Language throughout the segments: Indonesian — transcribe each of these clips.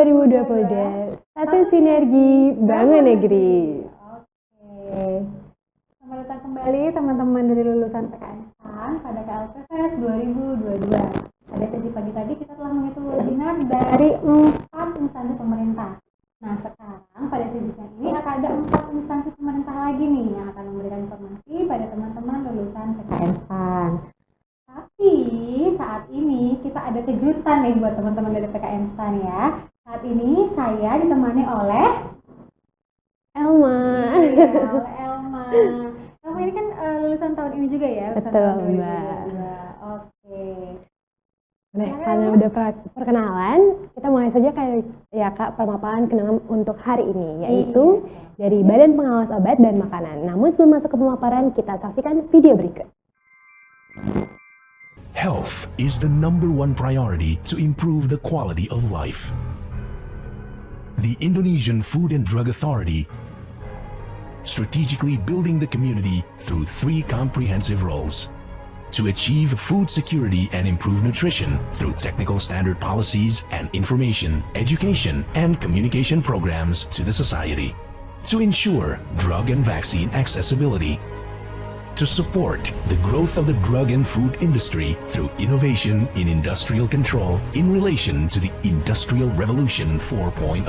2022. Satu sinergi bangun negeri. Oke. Selamat datang kembali teman-teman dari lulusan PKN STAN pada KLPFest 2022. Pada sesi pagi tadi kita telah mengikuti webinar dari 4 instansi pemerintah. Nah, sekarang pada sesi siang ini akan ada 4 instansi pemerintah lagi nih yang akan memberikan informasi pada teman-teman lulusan PKN STAN. Tapi saat ini kita ada kejutan nih buat teman-teman dari PKN STAN ya. Saat ini saya ditemani oleh Elma. Iya, oleh Elma. Elma ini kan lulusan tahun ini juga ya? Betul, tahun Mbak. 2022. Oke. Nah, karena udah perkenalan, kita mulai saja kayak ya Kak permapalan kenangan untuk hari ini, yaitu dari Badan Pengawas Obat dan Makanan. Namun sebelum masuk ke pemaparan, kita saksikan video berikut. Health is the #1 priority to improve the quality of life. The Indonesian Food and Drug Authority strategically building the community through 3 comprehensive roles: to achieve food security and improve nutrition through technical standard policies and information, education, and communication programs to the society; to ensure drug and vaccine accessibility; to support the growth of the drug and food industry through innovation in industrial control in relation to the Industrial Revolution 4.0.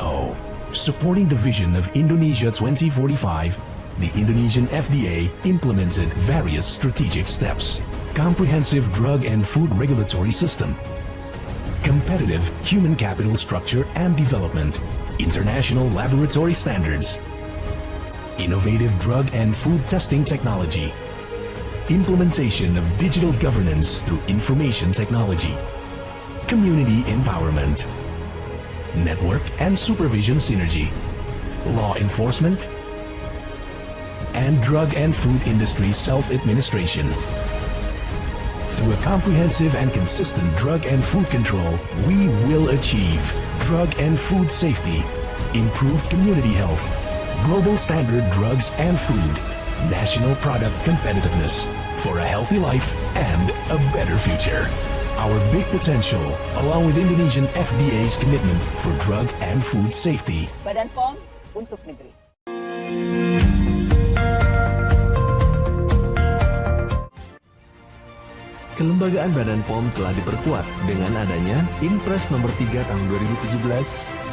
Supporting the vision of Indonesia 2045, the Indonesian FDA implemented various strategic steps: comprehensive drug and food regulatory system, competitive human capital structure and development, international laboratory standards, innovative drug and food testing technology, implementation of digital governance through information technology, community empowerment, network and supervision synergy, law enforcement, and drug and food industry self-administration. Through a comprehensive and consistent drug and food control, we will achieve drug and food safety, improved community health, global standard drugs and food, national product competitiveness for a healthy life and a better future. Our big potential, along with Indonesian FDA's commitment for drug and food safety. Badan POM untuk negeri. Kelembagaan Badan POM telah diperkuat dengan adanya Inpres nomor 3 tahun 2017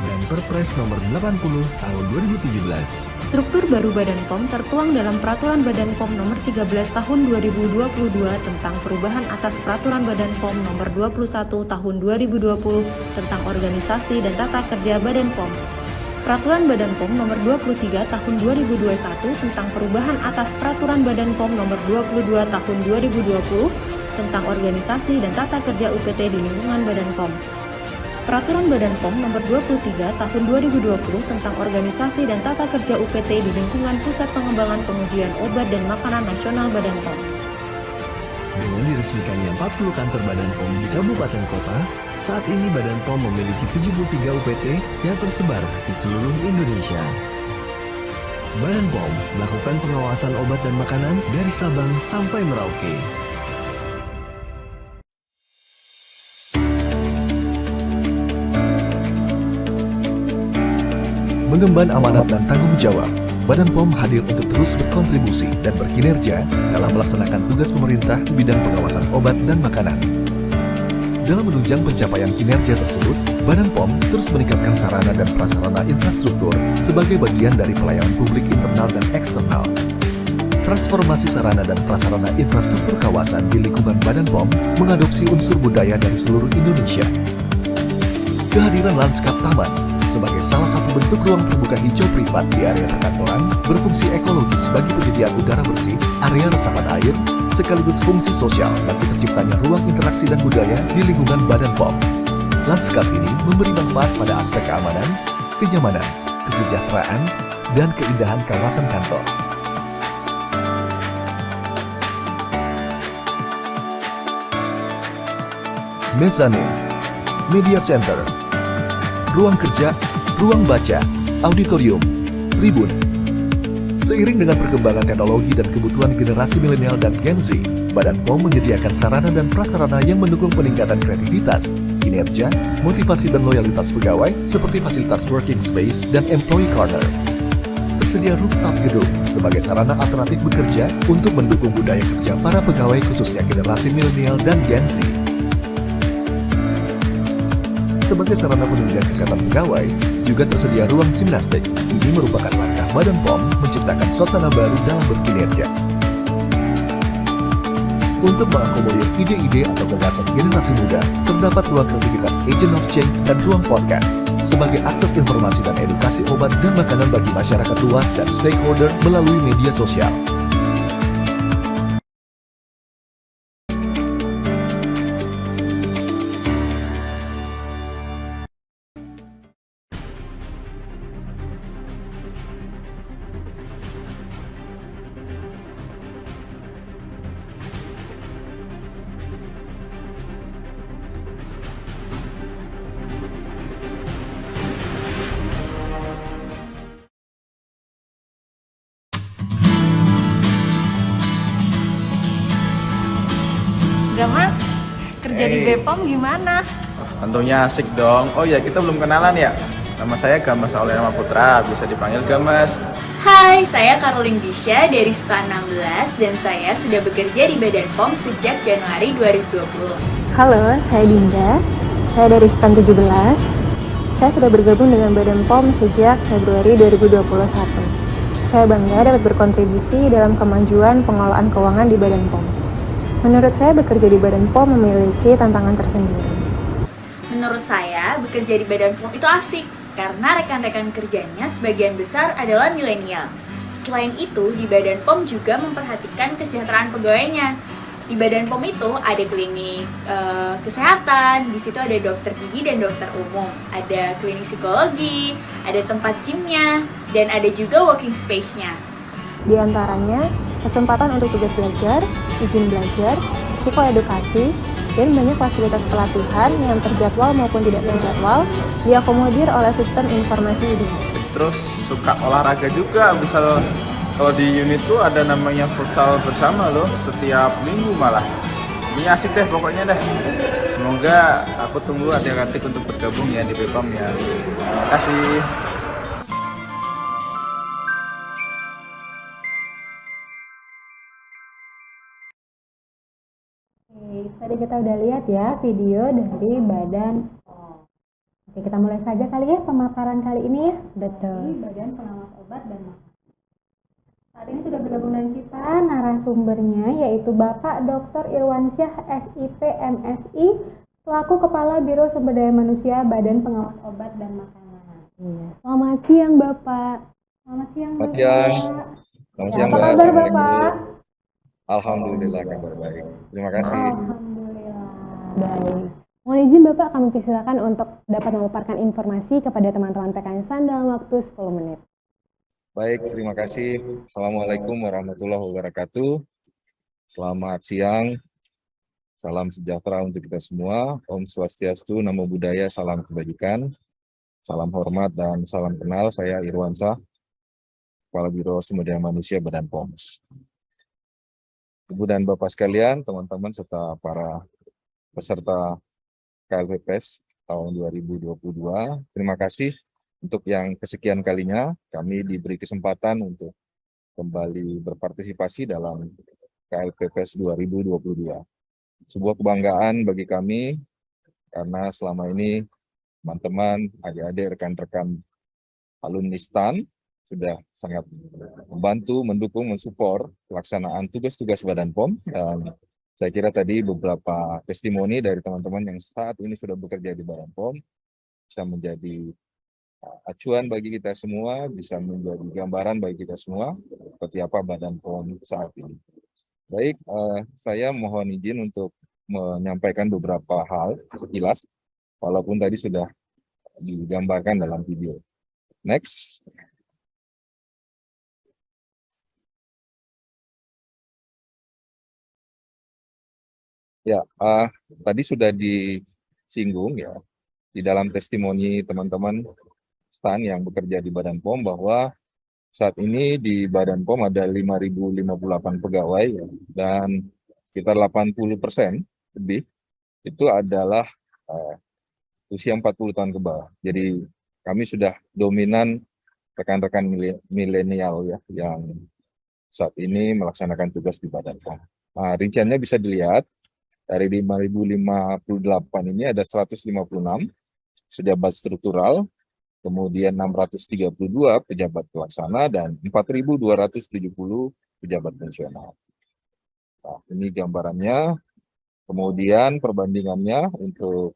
dan Perpres nomor 80 tahun 2017. Struktur baru Badan POM tertuang dalam Peraturan Badan POM nomor 13 tahun 2022 tentang perubahan atas Peraturan Badan POM nomor 21 tahun 2020 tentang organisasi dan tata kerja Badan POM. Peraturan Badan POM nomor 23 tahun 2021 tentang perubahan atas Peraturan Badan POM nomor 22 tahun 2020 tentang organisasi dan tata kerja UPT di lingkungan Badan POM. Peraturan Badan POM nomor 23 tahun 2020 tentang organisasi dan tata kerja UPT di lingkungan Pusat Pengembangan Pengujian Obat dan Makanan Nasional Badan POM. Dengan diresmikannya 40 kantor Badan POM di kabupaten kota, saat ini Badan POM memiliki 73 UPT yang tersebar di seluruh Indonesia. Badan POM melakukan pengawasan obat dan makanan dari Sabang sampai Merauke. Mengemban amanat dan tanggung jawab, Badan POM hadir untuk terus berkontribusi dan berkinerja dalam melaksanakan tugas pemerintah di bidang pengawasan obat dan makanan. Dalam menunjang pencapaian kinerja tersebut, Badan POM terus meningkatkan sarana dan prasarana infrastruktur sebagai bagian dari pelayanan publik internal dan eksternal. Transformasi sarana dan prasarana infrastruktur kawasan di lingkungan Badan POM mengadopsi unsur budaya dari seluruh Indonesia. Kehadiran lanskap taman sebagai salah satu bentuk ruang terbuka hijau privat di area perkantoran berfungsi ekologis bagi penyediaan udara bersih, area resapan air, sekaligus fungsi sosial bagi terciptanya ruang interaksi dan budaya di lingkungan Badan POM. Lanskap ini memberi manfaat pada aspek keamanan, kenyamanan, kesejahteraan, dan keindahan kawasan kantor. Mezanin, Media Center, ruang kerja, ruang baca, auditorium, tribun. Seiring dengan perkembangan teknologi dan kebutuhan generasi milenial dan Gen Z, Badan POM menyediakan sarana dan prasarana yang mendukung peningkatan kreativitas, kinerja, motivasi dan loyalitas pegawai seperti fasilitas working space dan employee corner. Tersedia rooftop gedung sebagai sarana alternatif bekerja untuk mendukung budaya kerja para pegawai khususnya generasi milenial dan Gen Z. Sebagai sarana penunjang kesehatan pegawai, juga tersedia ruang gimnastik. Ini merupakan langkah Badan POM menciptakan suasana baru dalam berkinerja. Untuk mengakomodir ide-ide atau gagasan generasi muda, terdapat ruang kreativitas Agent of Change dan ruang podcast sebagai akses informasi dan edukasi obat dan makanan bagi masyarakat luas dan stakeholder melalui media sosial. Gamas, kerja di Bepom gimana? Tentunya asik dong. Oh ya, kita belum kenalan ya. Nama saya Gamas Auliana Putra, bisa dipanggil Gamas. Hai, saya Caroline Disha dari STA 16 dan saya sudah bekerja di Badan POM sejak Januari 2020. Halo, saya Dinda. Saya dari STAN 17. Saya sudah bergabung dengan Badan POM sejak Februari 2021. Saya bangga dapat berkontribusi dalam kemajuan pengelolaan keuangan di Badan POM. Menurut saya, bekerja di Badan POM memiliki tantangan tersendiri. Menurut saya, bekerja di Badan POM itu asik karena rekan-rekan kerjanya sebagian besar adalah milenial. Selain itu, di Badan POM juga memperhatikan kesejahteraan pegawainya. Di Badan POM itu ada klinik kesehatan, di situ ada dokter gigi dan dokter umum, ada klinik psikologi, ada tempat gymnya, dan ada juga working space-nya. Di antaranya, kesempatan untuk tugas belajar, izin belajar, psikoedukasi, dan banyak fasilitas pelatihan yang terjadwal maupun tidak terjadwal diakomodir oleh sistem informasi IDS. Terus suka olahraga juga, misal kalau di unit tuh ada namanya futsal bersama loh, setiap minggu malah. Ini asik deh pokoknya deh. Semoga aku tunggu adik-adik untuk bergabung ya di Bepom ya. Terima kasih. Oke, tadi kita udah lihat ya video dari Badan POM. Oke, kita mulai saja kali ya pemaparan kali ini ya. Betul. Badan Pengawas Obat dan Makanan. Saat ini sudah bergabung dengan kita narasumbernya yaitu Bapak Dr. Irwansyah SIP MSI selaku Kepala Biro Sumber Daya Manusia Badan Pengawas Obat dan Makanan. Iya. Selamat siang Bapak. Selamat siang, Selamat Bapak. siang. Selamat Ya, siang, apa Mbak. kabar Bapak? Assalamualaikum. Alhamdulillah kabar baik. Terima kasih. Alhamdulillah. Baik. Mohon izin Bapak kami persilakan untuk dapat memaparkan informasi kepada teman-teman PKN dalam waktu 10 menit. Baik, terima kasih. Assalamualaikum warahmatullahi wabarakatuh. Selamat siang. Salam sejahtera untuk kita semua. Om Swastiastu, Namo Buddhaya, salam kebajikan. Salam hormat dan salam kenal. Saya Irwansyah, Kepala Biro Sumber Daya Manusia Badan POM. Ibu dan Bapak sekalian, teman-teman serta para peserta KLPPS tahun 2022, terima kasih untuk yang kesekian kalinya kami diberi kesempatan untuk kembali berpartisipasi dalam KLPPS 2022. Sebuah kebanggaan bagi kami karena selama ini teman-teman, adik-adik, rekan-rekan alumni STAN sudah sangat membantu, mendukung, mensupport pelaksanaan tugas-tugas Badan POM, dan saya kira tadi beberapa testimoni dari teman-teman yang saat ini sudah bekerja di Badan POM bisa menjadi acuan bagi kita semua, bisa menjadi gambaran bagi kita semua seperti apa Badan POM saat ini. Baik, saya mohon izin untuk menyampaikan beberapa hal sekilas, walaupun tadi sudah digambarkan dalam video. Next. Ya, tadi sudah disinggung ya di dalam testimoni teman-teman STAN yang bekerja di Badan POM bahwa saat ini di Badan POM ada 5.058 pegawai ya, dan sekitar 80% lebih itu adalah usia 40 tahun ke bawah. Jadi kami sudah dominan rekan-rekan milenial ya yang saat ini melaksanakan tugas di Badan POM. Nah, rinciannya bisa dilihat dari 5.058 ini ada 156 pejabat struktural, kemudian 632 pejabat pelaksana dan 4.270 pejabat fungsional. Nah, ini gambarannya. Kemudian perbandingannya untuk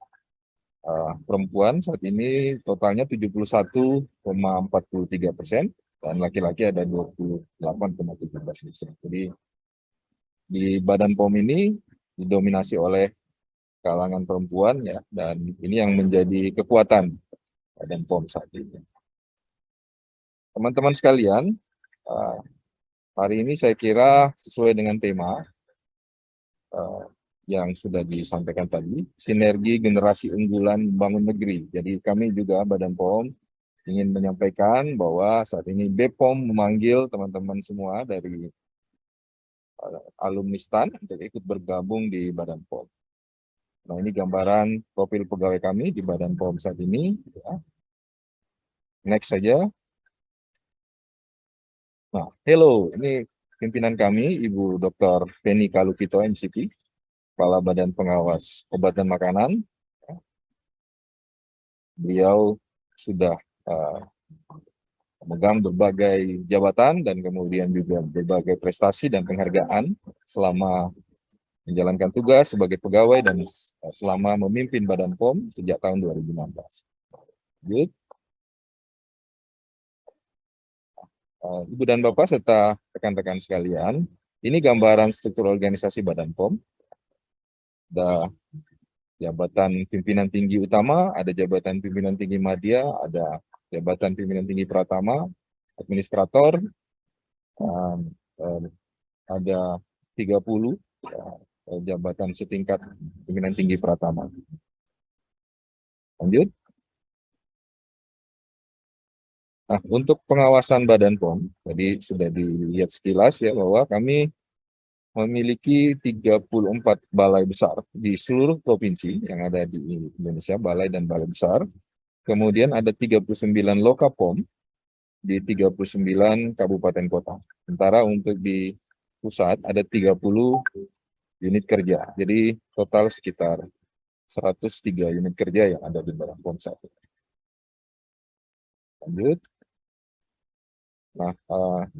perempuan saat ini totalnya 71,43% dan laki-laki ada 28,17%. Jadi di Badan POM ini didominasi oleh kalangan perempuan ya, dan ini yang menjadi kekuatan Badan POM saat ini. Teman-teman sekalian, hari ini saya kira sesuai dengan tema yang sudah disampaikan tadi, sinergi generasi unggulan membangun negeri. Jadi kami juga Badan POM ingin menyampaikan bahwa saat ini BPOM memanggil teman-teman semua dari alumni STAN untuk ikut bergabung di Badan POM. Nah, ini gambaran profil pegawai kami di Badan POM saat ini. Ya. Next saja. Nah, hello, ini pimpinan kami, Ibu Dr. Penny Kalukito, MCP, Kepala Badan Pengawas Obat dan Makanan. Beliau sudah memegang berbagai jabatan dan kemudian juga berbagai prestasi dan penghargaan selama menjalankan tugas sebagai pegawai dan selama memimpin Badan POM sejak tahun 2016. Good. Ibu dan Bapak serta rekan-rekan sekalian, ini gambaran struktur organisasi Badan POM. Ada jabatan pimpinan tinggi utama, ada jabatan pimpinan tinggi madya, ada jabatan pimpinan tinggi pratama, administrator, ada 30 jabatan setingkat pimpinan tinggi pratama. Lanjut. Nah, untuk pengawasan Badan POM, tadi sudah dilihat sekilas ya bahwa kami memiliki 34 balai besar di seluruh provinsi yang ada di Indonesia, balai dan balai besar. Kemudian ada 39 lokapom di 39 kabupaten kota. Sementara untuk di pusat ada 30 unit kerja. Jadi total sekitar 103 unit kerja yang ada di Badan POM 1. Lanjut. Nah,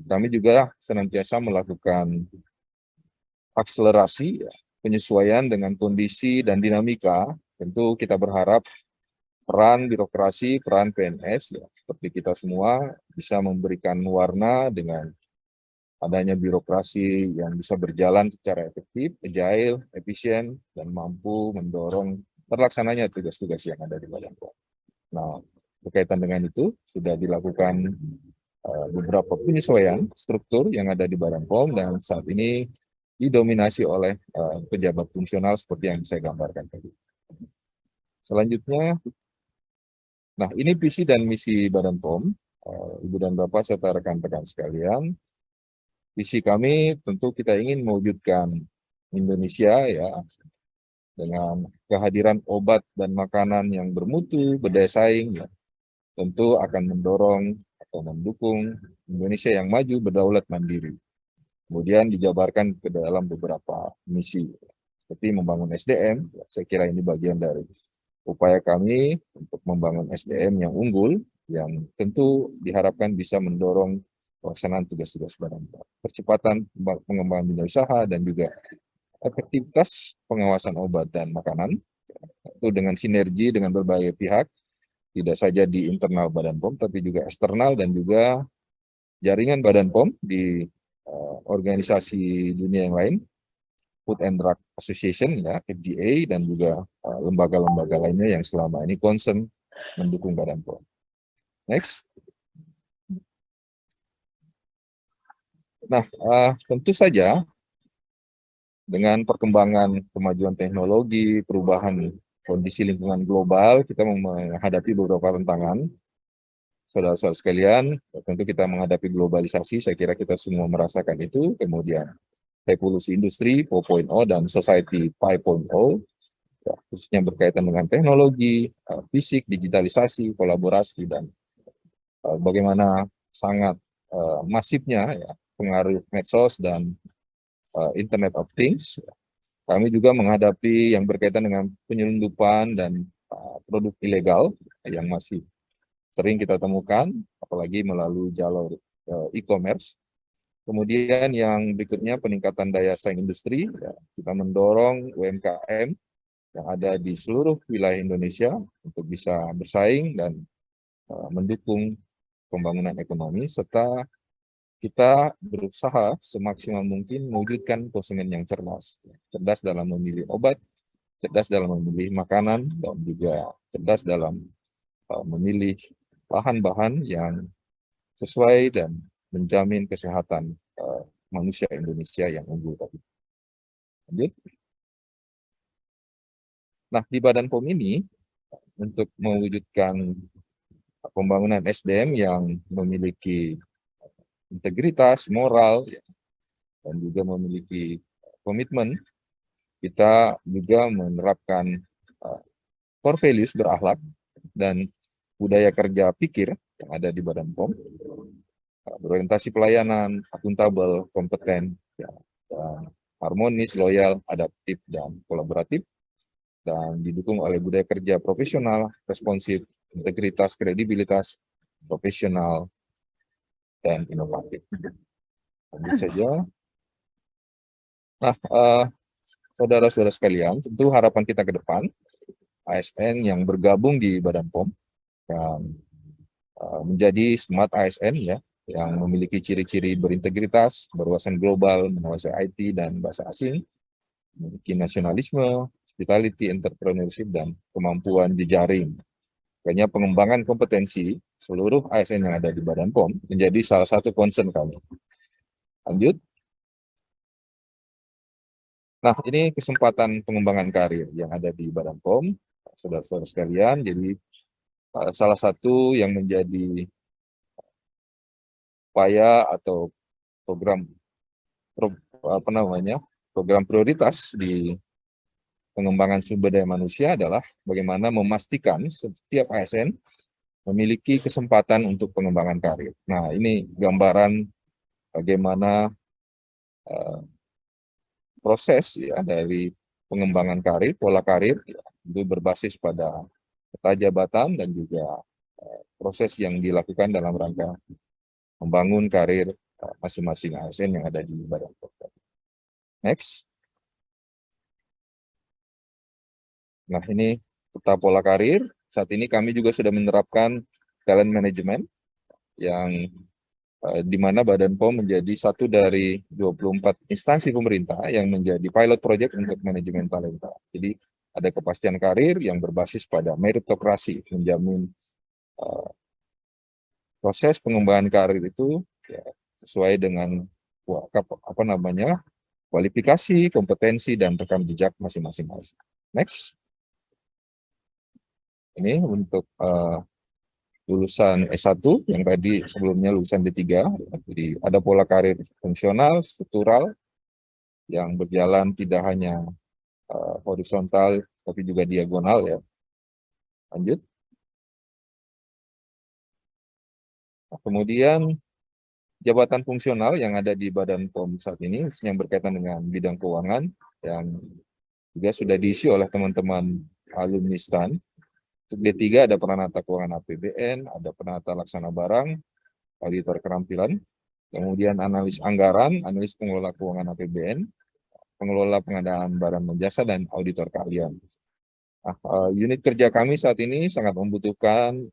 kami juga senantiasa melakukan akselerasi, penyesuaian dengan kondisi dan dinamika. Tentu kita berharap peran birokrasi, peran PNS, ya, seperti kita semua bisa memberikan warna dengan adanya birokrasi yang bisa berjalan secara efektif, agile, efisien, dan mampu mendorong terlaksananya tugas-tugas yang ada di Badan POM. Nah, berkaitan dengan itu sudah dilakukan beberapa penyesuaian struktur yang ada di Badan POM dan saat ini didominasi oleh pejabat fungsional seperti yang saya gambarkan tadi. Selanjutnya, nah ini visi dan misi Badan POM, Ibu dan Bapak serta rekan-rekan sekalian. Visi kami tentu kita ingin mewujudkan Indonesia ya dengan kehadiran obat dan makanan yang bermutu, berdaya saing, ya, tentu akan mendorong atau mendukung Indonesia yang maju, berdaulat, mandiri. Kemudian dijabarkan ke dalam beberapa misi, seperti membangun SDM. Saya kira ini bagian dari upaya kami untuk membangun SDM yang unggul, yang tentu diharapkan bisa mendorong pelaksanaan tugas-tugas Badan POM. Percepatan pengembangan dunia usaha dan juga efektivitas pengawasan obat dan makanan, itu dengan sinergi dengan berbagai pihak, tidak saja di internal Badan POM, tapi juga eksternal dan juga jaringan Badan POM di organisasi dunia yang lain, Food and Drug Association, ya, FDA, dan juga lembaga-lembaga lainnya yang selama ini concern mendukung Badan POM. Next. Nah, tentu saja dengan perkembangan kemajuan teknologi, perubahan kondisi lingkungan global, kita menghadapi beberapa tantangan. Saudara-saudara sekalian, tentu kita menghadapi globalisasi, saya kira kita semua merasakan itu, kemudian revolusi industri 4.0 dan society 5.0, ya, khususnya berkaitan dengan teknologi, fisik, digitalisasi, kolaborasi, dan bagaimana sangat masifnya ya, pengaruh medsos dan Internet of Things. Kami juga menghadapi yang berkaitan dengan penyelundupan dan produk ilegal yang masih sering kita temukan, apalagi melalui jalur e-commerce. Kemudian yang berikutnya peningkatan daya saing industri, ya, kita mendorong UMKM yang ada di seluruh wilayah Indonesia untuk bisa bersaing dan mendukung pembangunan ekonomi, serta kita berusaha semaksimal mungkin mewujudkan konsumen yang cerdas dalam memilih obat, cerdas dalam memilih makanan, dan juga cerdas dalam memilih bahan-bahan yang sesuai dan menjamin kesehatan manusia Indonesia yang unggul tadi. Lanjut. Nah, di Badan POM ini, untuk mewujudkan pembangunan SDM yang memiliki integritas, moral, ya, dan juga memiliki komitmen, kita juga menerapkan core values berakhlak dan budaya kerja pikir yang ada di Badan POM, berorientasi pelayanan, akuntabel, kompeten, ya, dan harmonis, loyal, adaptif, dan kolaboratif, dan didukung oleh budaya kerja profesional, responsif, integritas, kredibilitas, profesional, dan inovatif. Lanjut saja. Nah, saudara-saudara sekalian, tentu harapan kita ke depan, ASN yang bergabung di Badan POM yang menjadi smart ASN ya, yang memiliki ciri-ciri berintegritas, berwawasan global, menguasai IT dan bahasa asing, memiliki nasionalisme, hospitality, entrepreneurship, dan kemampuan jejaring. Makanya pengembangan kompetensi seluruh ASN yang ada di Badan POM menjadi salah satu concern kami. Lanjut. Nah, ini kesempatan pengembangan karir yang ada di Badan POM, saudara-saudara sekalian. Jadi salah satu yang menjadi upaya atau program prioritas di pengembangan sumber daya manusia adalah bagaimana memastikan setiap ASN memiliki kesempatan untuk pengembangan karir. Nah, ini gambaran bagaimana proses ya dari pengembangan karir, pola karir ya, itu berbasis pada peta jabatan dan juga proses yang dilakukan dalam rangka membangun karir masing-masing ASN yang ada di Badan POM. Next. Nah, ini peta pola karir. Saat ini kami juga sudah menerapkan talent management yang di mana Badan POM menjadi satu dari 24 instansi pemerintah yang menjadi pilot project untuk manajemen talenta. Jadi ada kepastian karir yang berbasis pada meritokrasi, menjamin proses pengembangan karir itu ya, sesuai dengan kualifikasi, kompetensi, dan rekam jejak masing-masing. Next. Ini untuk lulusan S1 yang tadi sebelumnya lulusan D3. Jadi ada pola karir fungsional, struktural, yang berjalan tidak hanya horizontal, tapi juga diagonal ya. Lanjut. Nah, kemudian jabatan fungsional yang ada di Badan POM saat ini yang berkaitan dengan bidang keuangan yang juga sudah diisi oleh teman-teman alumni STAN. Untuk D3 ada penata keuangan APBN, ada penata laksana barang, auditor keterampilan, kemudian analis anggaran, analis pengelola keuangan APBN, pengelola pengadaan barang dan jasa, dan auditor keahlian. Nah, unit kerja kami saat ini sangat membutuhkan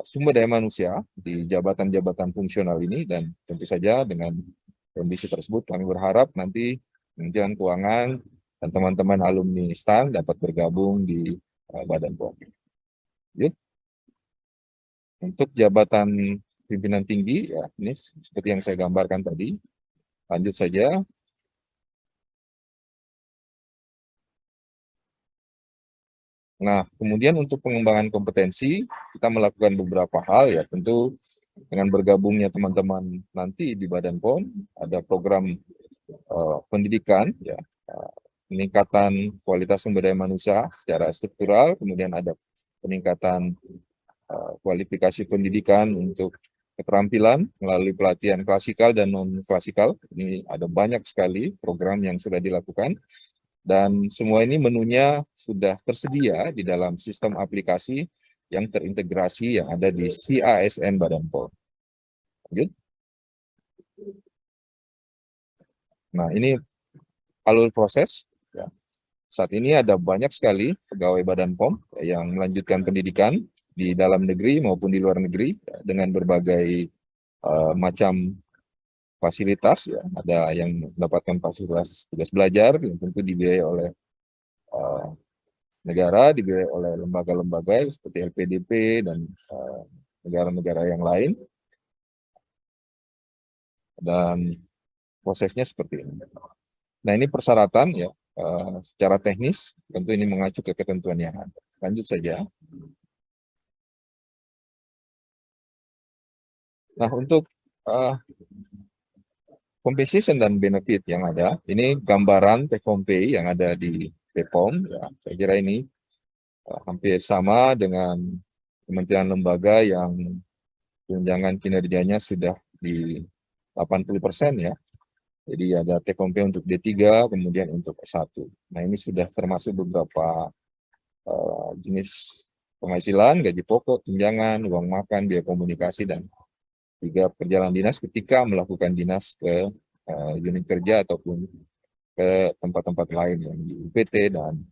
sumber daya manusia di jabatan-jabatan fungsional ini, dan tentu saja dengan kondisi tersebut kami berharap nanti Kementerian Keuangan dan teman-teman alumni STAN dapat bergabung di Badan POM. Untuk jabatan pimpinan tinggi, ya ini seperti yang saya gambarkan tadi. Lanjut saja. Nah, kemudian untuk pengembangan kompetensi, kita melakukan beberapa hal ya. Tentu dengan bergabungnya teman-teman nanti di Badan POM, ada program pendidikan ya, peningkatan kualitas sumber daya manusia secara struktural, kemudian ada peningkatan kualifikasi pendidikan untuk keterampilan melalui pelatihan klasikal dan non-klasikal. Ini ada banyak sekali program yang sudah dilakukan, dan semua ini menunya sudah tersedia di dalam sistem aplikasi yang terintegrasi yang ada di CASN Badan POM. Lanjut. Nah, ini alur proses. Ya. Saat ini ada banyak sekali pegawai Badan POM yang melanjutkan pendidikan di dalam negeri maupun di luar negeri ya, dengan berbagai macam fasilitas. Ya. Ada yang mendapatkan fasilitas tugas belajar yang tentu dibiayai oleh negara, dibiayai oleh lembaga-lembaga seperti LPDP dan negara-negara yang lain. Dan prosesnya seperti ini. Nah, ini persyaratan ya, secara teknis tentu ini mengacu ke ketentuan yang ada. Lanjut saja. Nah, untuk compensation dan benefit yang ada, ini gambaran take home pay yang ada di BPOM. Ya, saya kira ini hampir sama dengan kementerian lembaga yang tunjangan kinerjanya sudah di 80% ya. Jadi ada take home pay untuk D3, kemudian untuk S1. Nah, ini sudah termasuk beberapa jenis penghasilan, gaji pokok, tunjangan, uang makan, biaya komunikasi, dan juga perjalanan dinas ketika melakukan dinas ke unit kerja ataupun ke tempat-tempat lain yang di UPT dan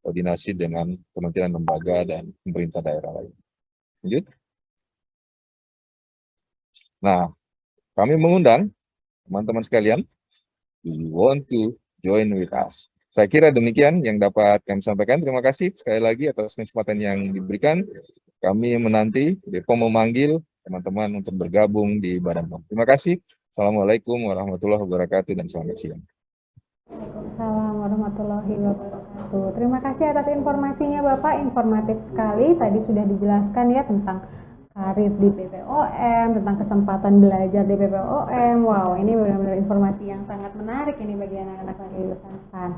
koordinasi dengan kementerian lembaga dan pemerintah daerah lain. Lanjut. Nah, kami mengundang teman-teman sekalian, you want to join with us. Saya kira demikian yang dapat kami sampaikan. Terima kasih sekali lagi atas kesempatan yang diberikan. Kami menanti BPOM memanggil teman-teman untuk bergabung di Badan POM. Terima kasih. Assalamualaikum warahmatullahi wabarakatuh dan selamat siang. Waalaikumsalam warahmatullahi wabarakatuh. Terima kasih atas informasinya Bapak, informatif sekali. Tadi sudah dijelaskan ya tentang karir di BPOM, tentang kesempatan belajar di BPOM. Wow, ini benar-benar informasi yang sangat menarik ini bagi anak-anak lagi lulusan STAN.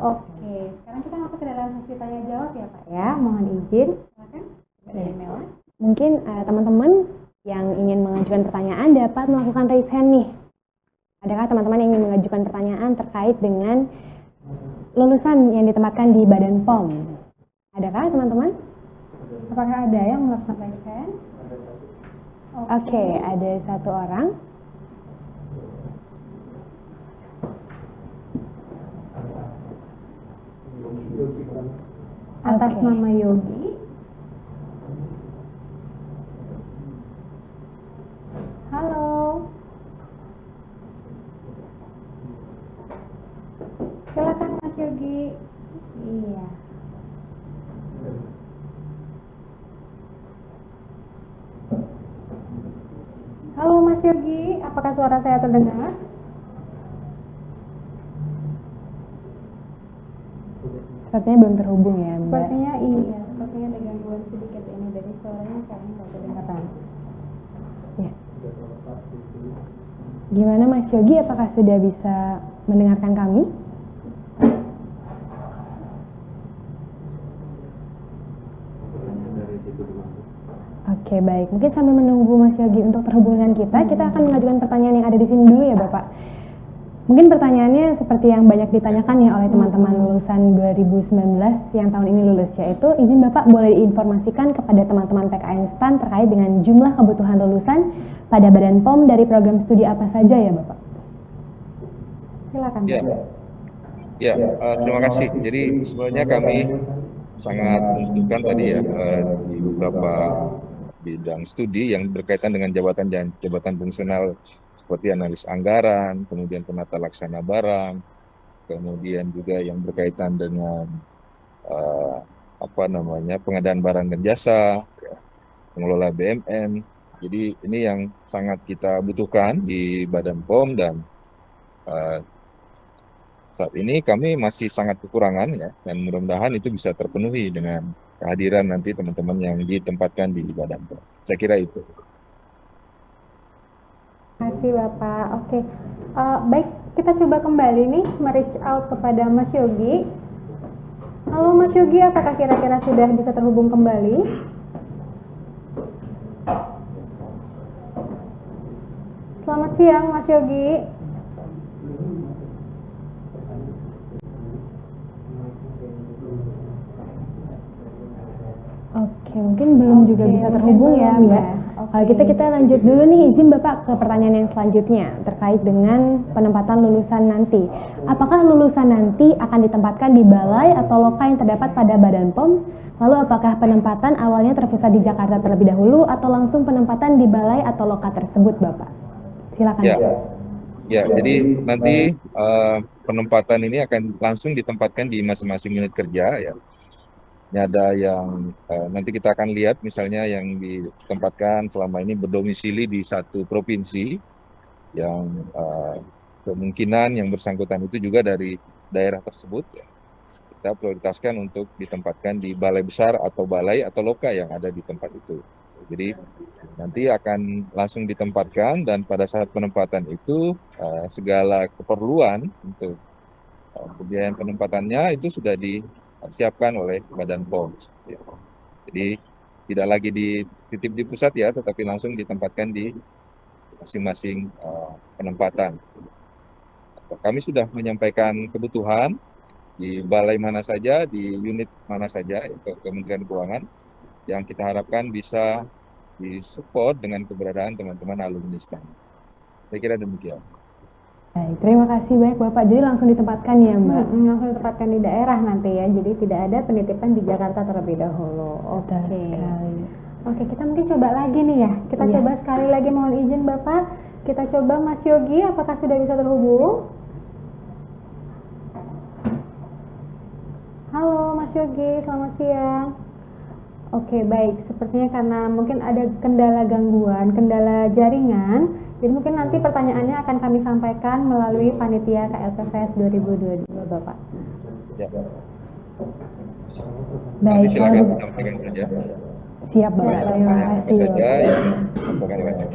Oke, sekarang kita masuk ke dalam sesi tanya jawab ya Pak ya. Mohon izin, silakan. Ya. Mungkin teman-teman yang ingin mengajukan pertanyaan dapat melakukan raise hand nih. Adakah teman-teman yang ingin mengajukan pertanyaan terkait dengan lulusan yang ditempatkan di Badan POM? Adakah teman-teman? Apakah ada yang melakukan raise hand? Oke, ada satu orang. Atas Oke. nama Yogi. Halo. Silakan Mas Yogi. Iya. Halo Mas Yogi, apakah suara saya terdengar? Sepertinya belum terhubung ya, Mbak. Sepertinya iya, sepertinya ada gangguan sedikit ini dari suaranya kayaknya nggak kedengaran. Ya. Gimana Mas Yogi, apakah sudah bisa mendengarkan kami? Oke, baik. Mungkin sambil menunggu Mas Yogi untuk terhubung dengan kita akan mengajukan pertanyaan yang ada di sini dulu ya Bapak. Mungkin pertanyaannya seperti yang banyak ditanyakan ya oleh teman-teman lulusan 2019 yang tahun ini lulus, yaitu izin Bapak boleh diinformasikan kepada teman-teman PKN STAN terkait dengan jumlah kebutuhan lulusan pada Badan POM dari program studi apa saja ya Bapak? Silakan. Ya, terima kasih. Jadi sebenarnya kami sangat menentukan tadi ya di beberapa bidang studi yang berkaitan dengan jabatan fungsional seperti analis anggaran, kemudian penata laksana barang, kemudian juga yang berkaitan dengan pengadaan barang dan jasa, ya, pengelola BMN. Jadi ini yang sangat kita butuhkan di Badan POM dan saat ini kami masih sangat kekurangan ya, dan mudah-mudahan itu bisa terpenuhi dengan kehadiran nanti teman-teman yang ditempatkan di Badan POM. Saya kira itu. Terima kasih Bapak. Oke, baik kita coba kembali nih reach out kepada Mas Yogi. Halo Mas Yogi, apakah kira-kira sudah bisa terhubung kembali? Selamat siang Mas Yogi. Oke, mungkin belum juga Oke, bisa mungkin terhubung ya belum Mbak. ya. Kalau Oke. kita lanjut dulu nih, izin Bapak ke pertanyaan yang selanjutnya terkait dengan penempatan lulusan nanti. Apakah lulusan nanti akan ditempatkan di balai atau loka yang terdapat pada Badan POM? Lalu apakah penempatan awalnya terpusat di Jakarta terlebih dahulu atau langsung penempatan di balai atau loka tersebut Bapak? Silakan. Ya, Pak. ya. Jadi nanti penempatan ini akan langsung ditempatkan di masing-masing unit kerja ya. Ini ada yang nanti kita akan lihat misalnya yang ditempatkan selama ini berdomisili di satu provinsi yang kemungkinan yang bersangkutan itu juga dari daerah tersebut ya. Kita prioritaskan untuk ditempatkan di balai besar atau balai atau loka yang ada di tempat itu. Jadi nanti akan langsung ditempatkan dan pada saat penempatan itu segala keperluan untuk pembiayaan penempatannya itu sudah disiapkan oleh Badan POM. Jadi tidak lagi dititip di pusat ya, tetapi langsung ditempatkan di masing-masing penempatan. Kami sudah menyampaikan kebutuhan di balai mana saja, di unit mana saja ke Kementerian Keuangan yang kita harapkan bisa disupport dengan keberadaan teman-teman alumni STAN. Saya kira demikian. Baik, terima kasih banyak Bapak. Jadi langsung ditempatkan ya Mbak? Langsung ditempatkan di daerah nanti ya, jadi tidak ada penitipan di Jakarta terlebih dahulu. Oke. Sekali. Oke, kita mungkin coba lagi nih ya. Kita Iya. coba sekali lagi, mohon izin Bapak. Kita coba Mas Yogi, apakah sudah bisa terhubung? Halo Mas Yogi, selamat siang. Oke, baik. Sepertinya karena mungkin ada kendala gangguan, kendala jaringan, jadi mungkin nanti pertanyaannya akan kami sampaikan melalui panitia KLPPS 2022 Bapak. Ya. Baik, Nanti silakan kalau- sampaikan saja. Siap Bapak, terima Apa kasih saja Bapak. yang disampaikan oleh Bapak.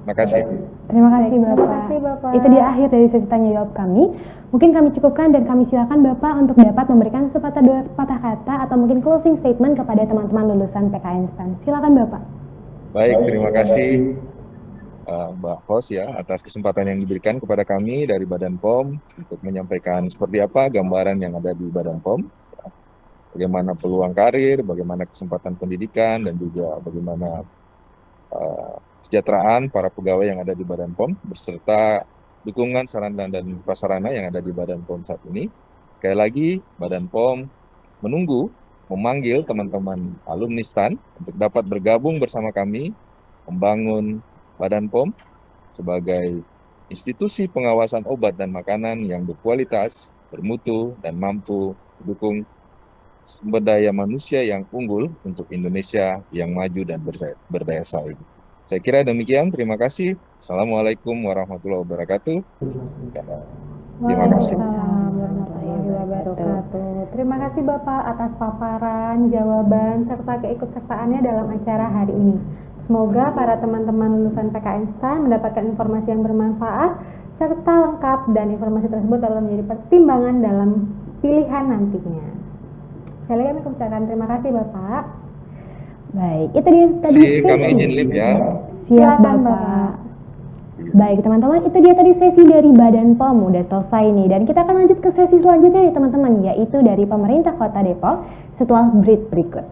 Terima kasih. Terima kasih Baik, Bapak. terima kasih, Bapak. Itu dia akhir dari sesi tanya jawab kami. Mungkin kami cukupkan dan kami silakan Bapak untuk dapat memberikan sepatah dua patah kata atau mungkin closing statement kepada teman-teman lulusan PKN STAN. Silakan Bapak. Baik, terima kasih Mbak Hos ya atas kesempatan yang diberikan kepada kami dari Badan POM untuk menyampaikan seperti apa gambaran yang ada di Badan POM, bagaimana peluang karir, bagaimana kesempatan pendidikan, dan juga bagaimana kesejahteraan para pegawai yang ada di Badan POM beserta dukungan sarana dan prasarana yang ada di Badan POM saat ini. Sekali lagi, Badan POM memanggil teman-teman alumni STAN untuk dapat bergabung bersama kami membangun Badan POM sebagai institusi pengawasan obat dan makanan yang berkualitas, bermutu, dan mampu mendukung sumber daya manusia yang unggul untuk Indonesia yang maju dan berdaya saing. Saya kira demikian, terima kasih. Assalamualaikum warahmatullahi wabarakatuh. Terima kasih. Waalaikumsalam warahmatullahi wabarakatuh. Terima kasih Bapak atas paparan, jawaban, serta keikutsertaannya dalam acara hari ini. Semoga para teman-teman lulusan PKN STAN mendapatkan informasi yang bermanfaat, serta lengkap dan informasi tersebut dalam menjadi pertimbangan dalam pilihan nantinya. Sekali lagi kami ucapkan terima kasih Bapak. Baik, itu dia tadi Terima kasih, kami izin live ya. Siap Silakan, Bapak. Baik teman-teman, itu dia tadi sesi dari Badan POM udah selesai nih, dan kita akan lanjut ke sesi selanjutnya nih teman-teman, yaitu dari pemerintah Kota Depok setelah break berikut.